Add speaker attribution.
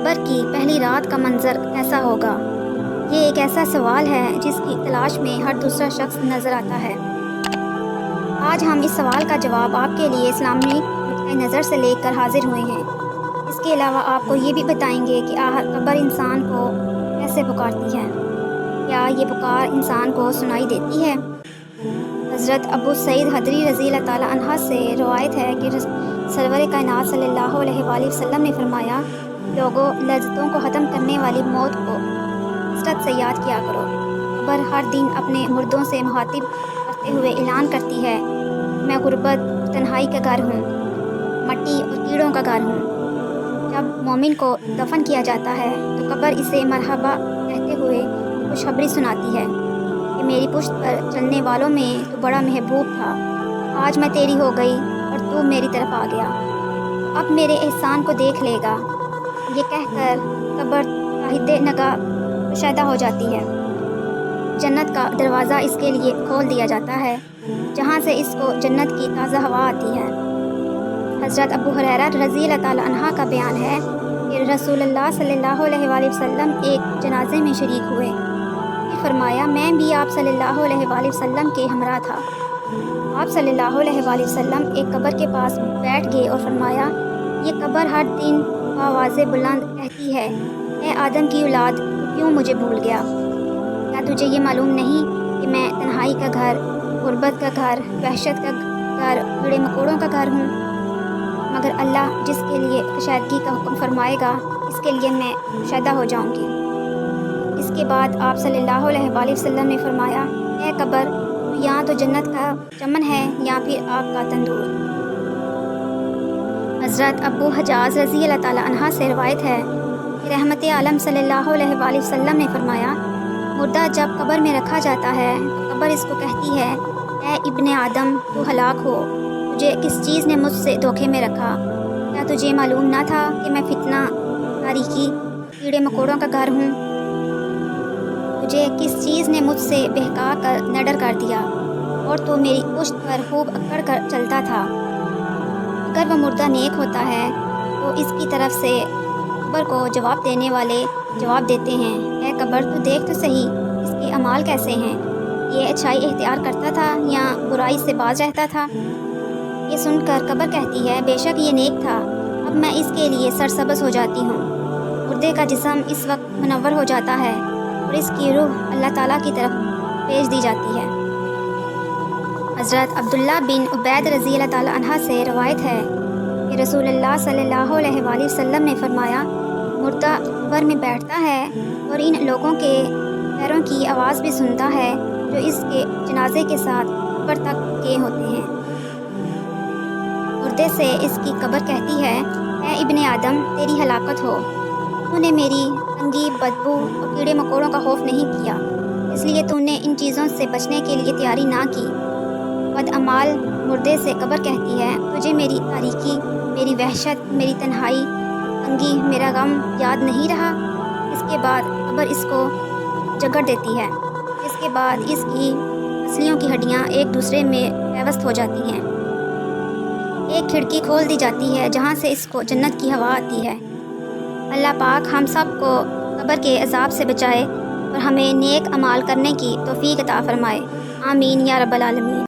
Speaker 1: قبر کی پہلی رات کا منظر کیسا ہوگا؟ یہ ایک ایسا سوال ہے جس کی تلاش میں ہر دوسرا شخص نظر آتا ہے۔ آج ہم اس سوال کا جواب آپ کے لیے اسلامی نقطۂ نظر سے لے کر حاضر ہوئے ہیں۔ اس کے علاوہ آپ کو یہ بھی بتائیں گے کہ قبر انسان کو کیسے پکارتی ہے، کیا یہ پکار انسان کو سنائی دیتی ہے؟ حضرت ابو سعید خدری رضی اللہ تعالیٰ عنہ سے روایت ہے کہ سرور کائنات صلی اللہ علیہ وآلہ وسلم نے فرمایا، لوگوں، لذتوں کو ختم کرنے والی موت کو حسرت سے یاد کیا کرو۔ قبر ہر دن اپنے مردوں سے مخاطب کرتے ہوئے اعلان کرتی ہے، میں غربت اور تنہائی کا گھر ہوں، مٹی اور کیڑوں کا گھر ہوں۔ جب مومن کو دفن کیا جاتا ہے تو قبر اسے مرحبا کہتے ہوئے خوشخبری سناتی ہے کہ میری پشت پر چلنے والوں میں تو بڑا محبوب تھا، آج میں تیری ہو گئی اور تو میری طرف آ گیا، اب میرے احسان کو دیکھ لے گا۔ یہ کہہ کر قبر تحت نگاہ کشادہ ہو جاتی ہے۔ جنت کا دروازہ اس کے لیے کھول دیا جاتا ہے، جہاں سے اس کو جنت کی تازہ ہوا آتی ہے۔ حضرت ابو ہریرہ رضی اللہ تعالیٰ عنہ کا بیان ہے کہ رسول اللہ صلی اللہ علیہ وآلہ وسلم ایک جنازے میں شریک ہوئے، پھر فرمایا، میں بھی آپ صلی اللہ علیہ وآلہ وسلم کے ہمراہ تھا۔ آپ صلی اللہ علیہ وآلہ وسلم ایک قبر کے پاس بیٹھ گئے اور فرمایا، یہ قبر ہر دن بآواز بلند کہتی ہے، اے آدم کی اولاد، تو کیوں مجھے بھول گیا؟ کیا تجھے یہ معلوم نہیں کہ میں تنہائی کا گھر، غربت کا گھر، وحشت کا گھر، کیڑے مکوڑوں کا گھر ہوں؟ مگر اللہ جس کے لیے کشادگی کا حکم فرمائے گا، اس کے لیے میں کشادہ ہو جاؤں گی۔ اس کے بعد آپ صلی اللہ علیہ وآلہ وسلم نے فرمایا، اے قبر، یہاں تو جنت کا چمن ہے یا پھر آگ کا تندور؟ حضرت ابو حجاز رضی اللہ تعالیٰ عنہ سے روایت ہے کہ رحمت عالم صلی اللہ علیہ وآلہ وسلم نے فرمایا، مردہ جب قبر میں رکھا جاتا ہے تو قبر اس کو کہتی ہے، اے ابن آدم، تو ہلاک ہو، تجھے کس چیز نے مجھ سے دھوکے میں رکھا؟ کیا تجھے معلوم نہ تھا کہ میں فتنہ، تاریکی، کیڑے مکوڑوں کا گھر ہوں؟ تجھے کس چیز نے مجھ سے بہکا کر نڈر کر دیا اور تو میری پشت پر خوب اکڑ کر چلتا تھا؟ اگر وہ مردہ نیک ہوتا ہے تو اس کی طرف سے قبر کو جواب دینے والے جواب دیتے ہیں، اے قبر، تو دیکھ تو صحیح اس کے اعمال کیسے ہیں، یہ اچھائی اختیار کرتا تھا یا برائی سے باز رہتا تھا؟ یہ سن کر قبر کہتی ہے، بے شک یہ نیک تھا، اب میں اس کے لیے سرسبز ہو جاتی ہوں۔ مردے کا جسم اس وقت منور ہو جاتا ہے اور اس کی روح اللہ تعالیٰ کی طرف بھیج دی جاتی ہے۔ حضرت عبداللہ بن عبید رضی اللہ تعالیٰ عنہ سے روایت ہے کہ رسول اللہ صلی اللہ علیہ وآلہ وسلم نے فرمایا، مردہ قبر میں بیٹھتا ہے اور ان لوگوں کے پیروں کی آواز بھی سنتا ہے جو اس کے جنازے کے ساتھ قبر تک گئے ہوتے ہیں۔ مردے سے اس کی قبر کہتی ہے، اے ابن آدم، تیری ہلاکت ہو، تو نے میری تنگی، بدبو اور کیڑے مکوڑوں کا خوف نہیں کیا، اس لیے تو نے ان چیزوں سے بچنے کے لیے تیاری نہ کی۔ بدعمال مردے سے قبر کہتی ہے، تجھے میری تاریکی، میری وحشت، میری تنہائی، تنگی، میرا غم یاد نہیں رہا؟ اس کے بعد قبر اس کو جگڑ دیتی ہے۔ اس کے بعد اس کی پسلیوں کی ہڈیاں ایک دوسرے میں پیوست ہو جاتی ہیں۔ ایک کھڑکی کھول دی جاتی ہے جہاں سے اس کو جنت کی ہوا آتی ہے۔ اللہ پاک ہم سب کو قبر کے عذاب سے بچائے اور ہمیں نیک اعمال کرنے کی توفیق عطا فرمائے، آمین یا رب العالمین۔